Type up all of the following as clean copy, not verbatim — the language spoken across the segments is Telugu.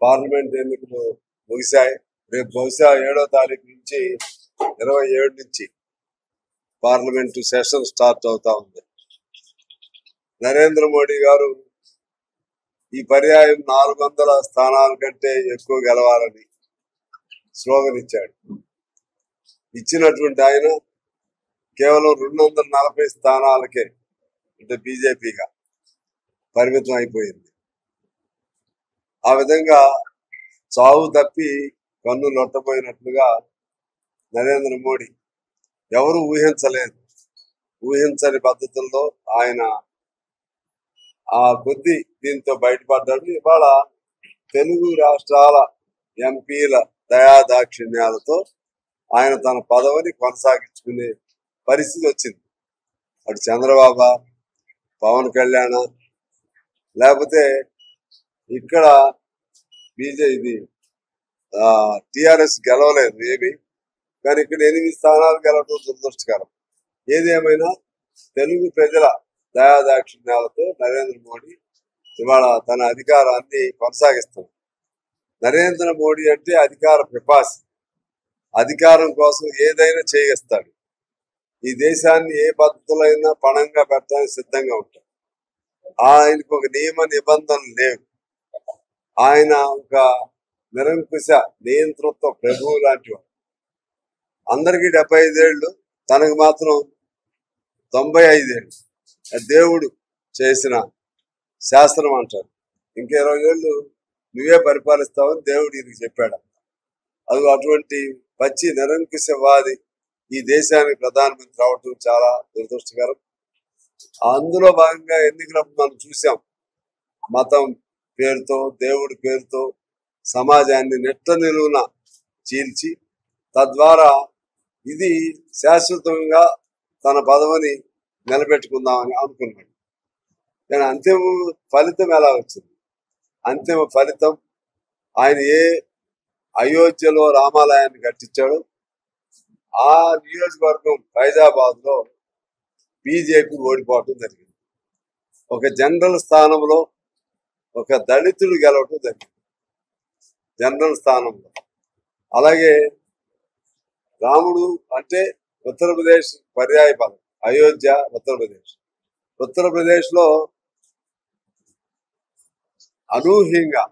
పార్లమెంట్ ఎన్నికలు ముగిశాయి. రేపు బహుశా 7వ తారీఖు నుంచి 27 నుంచి పార్లమెంటు సెషన్ స్టార్ట్ అవుతా ఉంది. నరేంద్ర మోడీ గారు ఈ పర్యాయం 400 స్థానాల కంటే ఎక్కువ గెలవాలని స్లోగన్ ఇచ్చాడు. ఇచ్చినటువంటి ఆయన కేవలం 240 స్థానాలకే అంటే బీజేపీగా పరిమితం అయిపోయింది. ఆ విధంగా చావు తప్పి కన్ను లొట్టపోయినట్లుగా నరేంద్ర మోడీ ఎవరు ఊహించని పద్ధతుల్లో ఆయన ఆ కొద్ది దీంతో బయటపడ్డాడు. ఇవాళ తెలుగు రాష్ట్రాల ఎంపీల దయాదాక్షిణ్యాలతో ఆయన తన పదవిని కొనసాగించుకునే పరిస్థితి వచ్చింది. అటు చంద్రబాబు, పవన్ కళ్యాణ్, లేకపోతే ఇక్కడ బీజేపీ టిఆర్ఎస్ గెలవలేదు ఏమి, కానీ ఇక్కడ 8 స్థానాలు గెలవడం దురదృష్టకరం. ఏది ఏమైనా తెలుగు ప్రజల దయాదాక్షిణ్యాలతో నరేంద్ర మోడీ ఇవాళ తన అధికారాన్ని కొనసాగిస్తున్నారు. నరేంద్ర మోడీ అంటే అధికార పిపాసి, అధికారం కోసం ఏదైనా చేయగస్తాడు. ఈ దేశాన్ని ఏ పద్ధతిలో అయినా పణంగా పెట్టడానికి సిద్ధంగా ఉంటాడు. ఆయనకు ఒక నియమ నిబంధనలు లేవు. ఆయన ఒక నిరంకుశ నియంతృత్వ ప్రభువు లాంటి వాడు. అందరికీ 75 ఏళ్ళు, తనకు మాత్రం 95 ఏళ్ళు. దేవుడు చేసిన శాస్త్రం అంటారు. ఇంకా 20 ఏళ్ళు నువ్వే పరిపాలిస్తావని దేవుడు ఈయనకి చెప్పాడు. అది అటువంటి పచ్చి నిరంకుశవాది ఈ దేశానికి ప్రధానమంత్రి అవటం చాలా దురదృష్టకరం. అందులో భాగంగా ఎన్నికలప్పుడు మనం చూసాం, మతం పేరుతో దేవుడి పేరుతో సమాజాన్ని నెట్ట నిలువున చీల్చి తద్వారా ఇది శాశ్వతంగా తన పదవిని నిలబెట్టుకుందామని అనుకున్నాడు. కానీ అంతిమ ఫలితం ఎలా వచ్చింది? అంతిమ ఫలితం ఆయన ఏ అయోధ్యలో రామాలయాన్ని కట్టించాడు, ఆ నియోజకవర్గం ఫైజాబాద్ లో బీజేపీ ఓడిపోవటం జరిగింది. ఒక జనరల్ స్థానంలో ఒక దళితుడు గెలవటం జరిగింది, జనరల్ స్థానంలో. అలాగే రాముడు అంటే ఉత్తరప్రదేశ్ పర్యాయ పదం, అయోధ్య ఉత్తరప్రదేశ్ లో అనూహ్యంగా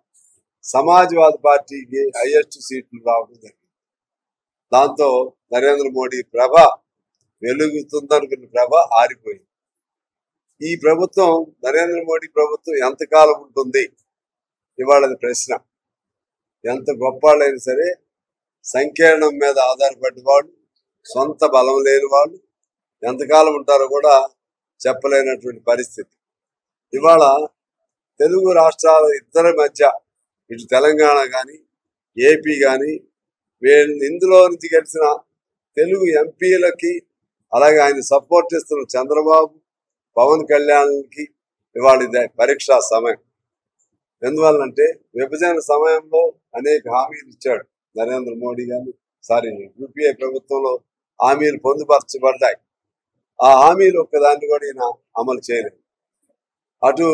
సమాజ్వాదీ పార్టీకి హైయెస్ట్ సీట్లు రావడం జరిగింది. దాంతో నరేంద్ర మోడీ ప్రభ వెలుగుతుందనుకున్న ప్రభ ఆరిపోయింది. ఈ ప్రభుత్వం, నరేంద్ర మోడీ ప్రభుత్వం ఎంతకాలం ఉంటుంది? ఇవాళ ప్రశ్న. ఎంత గొప్పవాళ్ళైనా సరే సంకీర్ణం మీద ఆధారపడిన వాళ్ళు, సొంత బలం లేని వాళ్ళు ఎంతకాలం ఉంటారో కూడా చెప్పలేనటువంటి పరిస్థితి. ఇవాళ తెలుగు రాష్ట్రాల ఇద్దరి మధ్య, ఇటు తెలంగాణ కానీ ఏపీ కానీ, ఇందులో నుంచి గెలిచిన తెలుగు ఎంపీలకి, అలాగే ఆయన సపోర్ట్ చేస్తున్న చంద్రబాబు, పవన్ కళ్యాణ్కి ఇవాళ ఇదే పరీక్షా సమయం. ఎందువల్లంటే విభజన సమయంలో అనేక హామీలు ఇచ్చాడు నరేంద్ర మోడీ గారు. యూపీఏ ప్రభుత్వంలో హామీలు పొందుపరచబడ్డాయి. ఆ హామీలు ఒక్కదాన్ని కూడా ఈయన అమలు చేయలేదు. అటు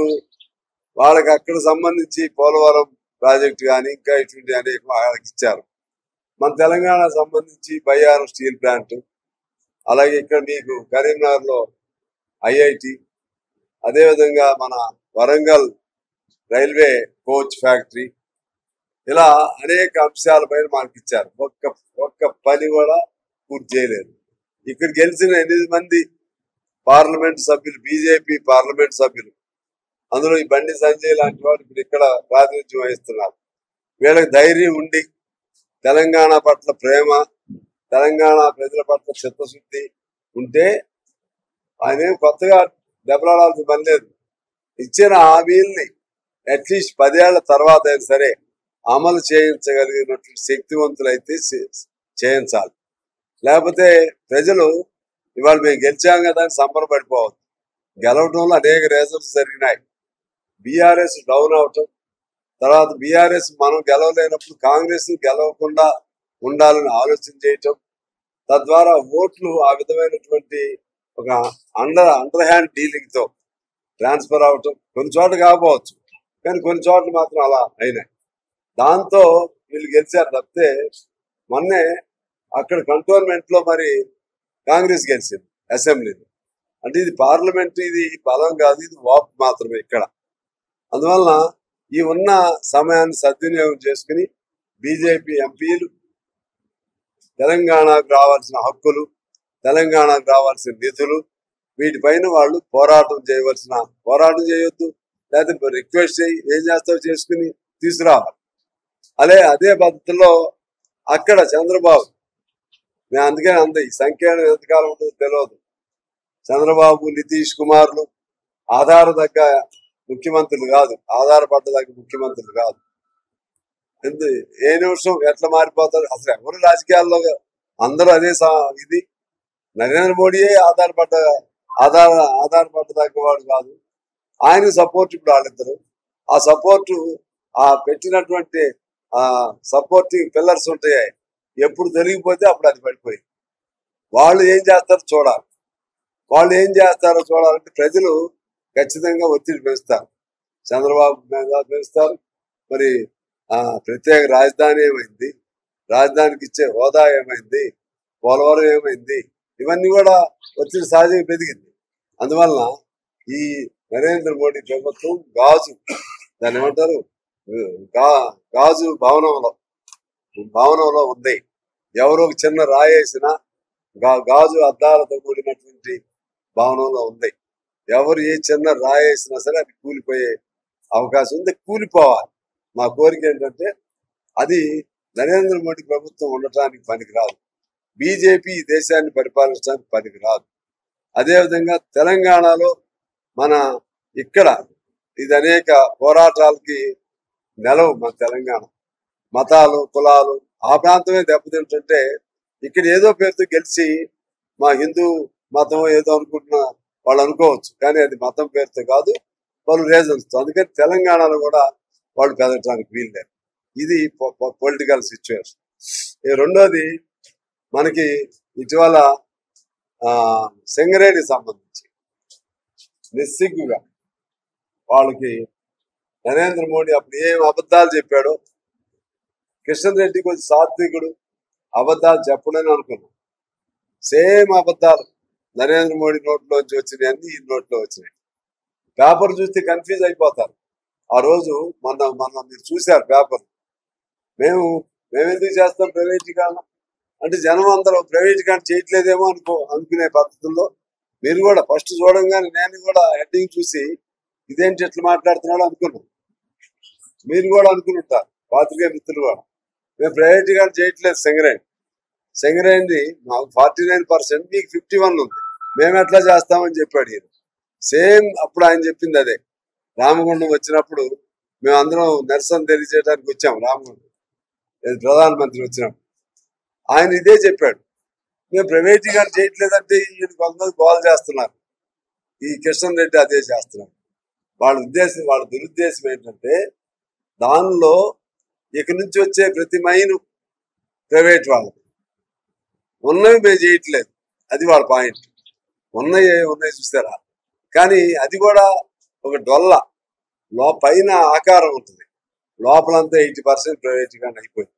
వాళ్ళకి అక్కడ సంబంధించి పోలవరం ప్రాజెక్టు కానీ ఇంకా ఇటువంటి అనేక వాళ్ళకి ఇచ్చారు. మన తెలంగాణ సంబంధించి బయ్యారం స్టీల్ ప్లాంట్, అలాగే ఇక్కడ మీకు కరీంనగర్ లో ఐఐటి, అదేవిధంగా మన వరంగల్ రైల్వే కోచ్ ఫ్యాక్టరీ, ఇలా అనేక అంశాలపైన మనకి ఇచ్చారు. ఒక్క పని కూడా పూర్తి చేయలేదు. ఇక్కడ గెలిచిన 8 మంది పార్లమెంట్ సభ్యులు బీజేపీ పార్లమెంట్ సభ్యులు, అందులో ఈ బండి సంజయ్ లాంటి వాళ్ళు ఇప్పుడు ఇక్కడ ప్రాతినిధ్యం వహిస్తున్నారు. వీళ్ళకి ధైర్యం ఉండి తెలంగాణ పట్ల ప్రేమ, తెలంగాణ ప్రజల పట్ల చిత్తశుద్ధి ఉంటే ఆయన కొత్తగా దెబ్బలాడాల్సిన పని లేదు. ఇచ్చిన హామీల్ని అట్లీస్ట్ 10 ఏళ్ల తర్వాత అయినా సరే అమలు చేయించగలిగినటువంటి శక్తివంతులైతే చేయించాలి. లేకపోతే ప్రజలు ఇవాళ మేము గెలిచాం కదా అని సంబరపడిపోవద్దు. గెలవడంలో అనేక రీజన్స్ జరిగినాయి. బీఆర్ఎస్ డౌన్ అవటం, తర్వాత బీఆర్ఎస్ మనం గెలవలేనప్పుడు కాంగ్రెస్ గెలవకుండా ఉండాలని ఆలోచన చేయటం, తద్వారా ఓట్లు ఆ విధమైనటువంటి ఒక అండర్ హ్యాండ్ డీలింగ్ తో ట్రాన్స్ఫర్ అవటం కొన్ని చోట్ల కాకపోవచ్చు, కానీ కొన్ని చోట్ల మాత్రం అలా అయినాయి. దాంతో వీళ్ళు గెలిచారు తప్పితే మొన్నే అక్కడ కంటోన్మెంట్ లో మరి కాంగ్రెస్ గెలిచింది అసెంబ్లీలో. అంటే ఇది పార్లమెంట్, ఇది బలం కాదు, ఇది వాక్ మాత్రమే ఇక్కడ. అందువలన ఈ ఉన్న సమయాన్ని సద్వినియోగం చేసుకుని బీజేపీ ఎంపీలు తెలంగాణకు రావాల్సిన హక్కులు, తెలంగాణకు రావాల్సిన నిధులు, వీటిపైన వాళ్ళు పోరాటం చేయొద్దు, లేకపోతే రిక్వెస్ట్ చేయి, ఏం చేస్తావు చేసుకుని తీసుకురావాలి. అదే పద్ధతిలో అక్కడ చంద్రబాబు, నేను అందుకని ఈ సంఖ్యను ఎంతకాలం ఉంటుందో తెలియదు. చంద్రబాబు, నితీష్ కుమార్లు ఆధారదగ్గ ముఖ్యమంత్రులు కాదు, ఆధారపడ్డదగ్గ ముఖ్యమంత్రులు కాదు. ఏ నిమిషం ఎట్లా మారిపోతారు అసలు ఎవరు రాజకీయాల్లో అందరూ అదే ఇది. నరేంద్ర మోడీయే ఆధారపడ్డదగ్గ వాడు కాదు. ఆయన సపోర్ట్ ఇప్పుడు వాళ్ళిద్దరు. ఆ సపోర్టు, ఆ పెట్టినటువంటి సపోర్టింగ్ పిల్లర్స్ ఉంటాయి, ఎప్పుడు తొలగిపోతే అప్పుడు అది పడిపోయింది. వాళ్ళు ఏం చేస్తారో చూడాలంటే ప్రజలు ఖచ్చితంగా ఒత్తిడి పెంచుతారు, చంద్రబాబు మీద పెంచుతారు. మరి ప్రత్యేక రాజధాని ఏమైంది, రాజధానికి ఇచ్చే హోదా ఏమైంది, పోలవరం ఏమైంది, ఇవన్నీ కూడా ఒత్తిడి సహజంగా పెరిగింది. అందువలన ఈ నరేంద్ర మోడీ ప్రభుత్వం దాన్ని ఏమంటారు, గాజు భవనంలో ఉంది. ఎవరో ఒక చిన్న రాయేసినా గాజు అద్దాలతో కూడినటువంటి భవనంలో ఉంది. ఎవరు ఏ చిన్న రాయేసినా సరే అది కూలిపోయే అవకాశం ఉంది, కూలిపోవాలి. మా కోరిక ఏంటంటే అది నరేంద్ర మోడీ ప్రభుత్వం ఉండటానికి పనికిరాదు, బీజేపీ ఈ దేశాన్ని పరిపాలించడానికి పనికిరాదు. అదేవిధంగా తెలంగాణలో మన ఇక్కడ ఇది అనేక పోరాటాలకి నెలవు. మన తెలంగాణ మతాలు, కులాలు, ఆ ప్రాంతమే దెబ్బతింటుంటే ఇక్కడ ఏదో పేరుతో గెలిచి మా హిందూ మతం ఏదో అనుకుంటున్న వాళ్ళు అనుకోవచ్చు, కానీ అది మతం పేరుతో కాదు, పలు రీజన్స్. అందుకని తెలంగాణలో కూడా వాళ్ళు పెదగటానికి వీల్లేదు. ఇది పొలిటికల్ సిచ్యువేషన్. రెండోది, మనకి ఇటీవల సింగరేణికి సంబంధించి నిస్సిగ్గుగా వాళ్ళకి నరేంద్ర మోడీ అప్పుడు ఏం అబద్ధాలు చెప్పాడో, కిషన్ రెడ్డి కొంచెం సాత్వికుడు, అబద్ధాలు చెప్పడని అనుకున్నాం. సేమ్ అబద్ధాలు నరేంద్ర మోడీ నోట్లోంచి వచ్చినాయి, అన్ని ఈ నోట్లో వచ్చినాయి. పేపర్ చూస్తే కన్ఫ్యూజ్ అయిపోతారు. ఆ రోజు మొన్న మీరు చూశారు పేపర్. మేమెందుకు చేస్తాం ప్రైవేటీకరణ అంటే జనం అందరూ ప్రైవేటీకరణ చేయట్లేదేమో అనుకునే పద్ధతుల్లో మీరు కూడా ఫస్ట్ చూడంగానే నేను కూడా హెడ్డింగ్ చూసి ఇదేంటి ఎట్లా మాట్లాడుతున్నాడో అనుకున్నాం. మీరు కూడా అనుకుంటారు, పాత్రికేయ మిత్రులు కూడా. మేము ప్రైవేటీకరణ చేయట్లేదు. సింగరేణి మాకు 49%, మీకు 51 ఉంది, మేము ఎట్లా చేస్తామని చెప్పాడు ఈయన. సేమ్ అప్పుడు ఆయన చెప్పింది అదే. రామగుండం వచ్చినప్పుడు మేము అందరం నిరసన తెలియజేయడానికి వచ్చాం. రామగుండం ప్రధానమంత్రి వచ్చినప్పుడు ఆయన ఇదే చెప్పాడు, మేము ప్రైవేటీకరణ చేయట్లేదంటే ఈయన కొంతమంది గోల్ చేస్తున్నారు. ఈ కిషన్ రెడ్డి అదే చేస్తున్నారు. వాళ్ళ దురుద్దేశం ఏంటంటే దానిలో ఇక నుంచి వచ్చే ప్రతి మైను ప్రైవేట్ వాళ్ళకి, ఉన్నవి మేము చేయట్లేదు, అది వాళ్ళ పాయింట్. ఉన్నాయి చూస్తారా, కానీ అది కూడా ఒక డొల్ల పైన ఆకారం ఉంటుంది, లోపలంతా 80% ప్రైవేటీకరణ అయిపోయింది.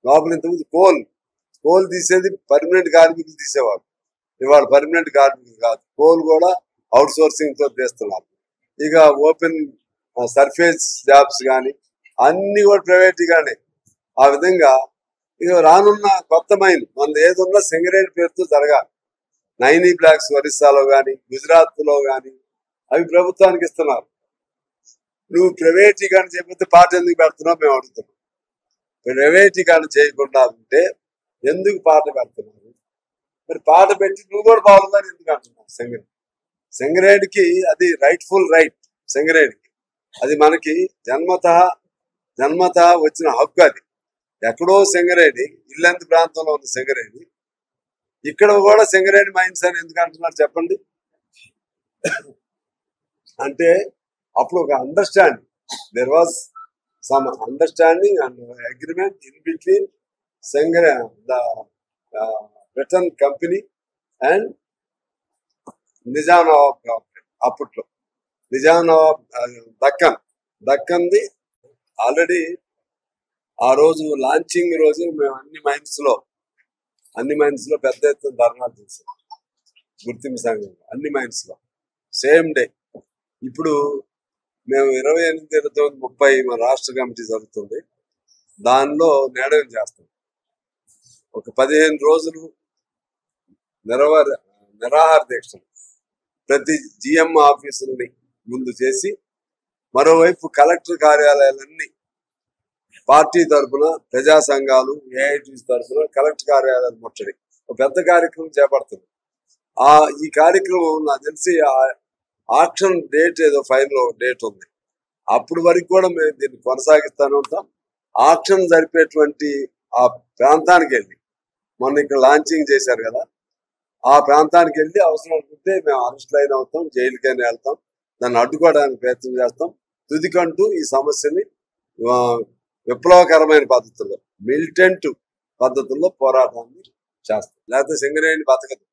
లోపల ఇంతకుముందు కోల్ తీసేది పర్మనెంట్ కార్మికులు తీసేవాడు, ఇవాళ పర్మనెంట్ కార్మికులు కాదు, కోల్ కూడా అవుట్ సోర్సింగ్ తో తీస్తున్నారు. ఇక ఓపెన్ సర్ఫేస్ జాబ్స్ కానీ అన్ని కూడా ప్రైవేటీగానే. ఆ విధంగా ఇక రానున్న కొత్త మైన్ మన ఏదున్నా సింగరేణి పేరుతో జరగాలి. నైనీ బ్లాక్స్ ఒరిస్సాలో కానీ గుజరాత్ లో కానీ అవి ప్రభుత్వానికి ఇస్తున్నారు. నువ్వు ప్రైవేటీకరణ చేయకపోతే పాట ఎందుకు పెడుతున్నావు మేము అడుగుతున్నాం. ప్రైవేటీకరణ చేయకుండా ఉంటే ఎందుకు పాట పెడుతున్నారు? మరి పాట పెట్టి నువ్వు కూడా బాగుందని ఎందుకు అంటున్నావు? సింగరేణికి అది రైట్ఫుల్ రైట్. సింగరేణికి అది మనకి జన్మత వచ్చిన హక్కు. అది ఎక్కడో సింగరేణి, ఇల్లంత ప్రాంతంలో ఉన్న సింగరేణి, ఇక్కడ కూడా సింగరేణి మైన్స్ అని ఎందుకు అంటున్నారు చెప్పండి? అంటే అప్పుడు ఒక understanding, there was some understanding and agreement in between the Britain company and Nizam Nawab government. అప్పట్లో నిజాం నవాబ్ దక్కన్ది ఆల్రెడీ ఆ రోజు లాంచింగ్ రోజు మేము అన్ని మైన్స్ లో పెద్ద ఎత్తున ధర్నాలు చేసాం. గుర్తింపు సంఘం అన్ని మైన్స్ లో సేమ్ డే. ఇప్పుడు మేము 28, 29, 30 మన రాష్ట్ర కమిటీ జరుగుతుంది. దానిలో నేడం చేస్తాం. ఒక 15 రోజులు నిరాహార దీక్షలు ప్రతి జిఎం ఆఫీసుల్ని ముందు చేసి, మరోవైపు కలెక్టర్ కార్యాలయాలన్నీ పార్టీ తరఫున, ప్రజా సంఘాలు, ఏఐటీసీ తరఫున కలెక్టర్ కార్యాలయాలు ముట్టడి ఒక పెద్ద కార్యక్రమం చేపడుతుంది. ఈ కార్యక్రమం నాకు తెలిసి ఆక్షన్ డేట్ ఏదో ఫైనల్ డేట్ ఉంది. అప్పుడు వరకు కూడా మేము దీన్ని కొనసాగిస్తూనే ఉంటాం. ఆక్షన్ జరిపేటువంటి ఆ ప్రాంతానికి వెళ్ళి, మొన్న ఇక్కడ లాంచింగ్ చేశారు కదా, ఆ ప్రాంతానికి వెళ్ళి అవసరం అనుకుంటే మేము అరెస్ట్ అయిన అవుతాం, జైలుకైనా వెళ్తాం, దాన్ని అడ్డుకోవడానికి ప్రయత్నం చేస్తాం. తుదికంటూ ఈ సమస్యని విప్లవకరమైన పద్ధతుల్లో, మిలిటెంట్ పద్ధతుల్లో పోరాటాన్ని చేస్తాం. లేకపోతే సింగరేణి బతకదు.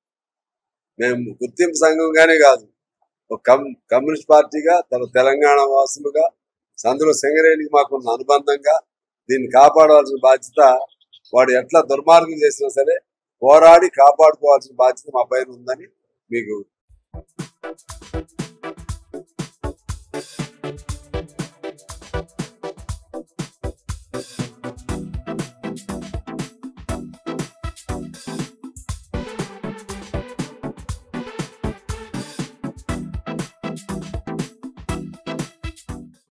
మేము గుర్తింపు సంఘంగానే కాదు, ఒక కమ్యూనిస్ట్ పార్టీగా, తెలంగాణ వాసులుగా, అందులో సింగరేణికి మాకున్న అనుబంధంగా దీన్ని కాపాడవలసిన బాధ్యత, వాడు ఎట్లా దుర్మార్గం చేసినా సరే పోరాడి కాపాడుకోవాల్సిన బాధ్యత మా పైన ఉందని మీకు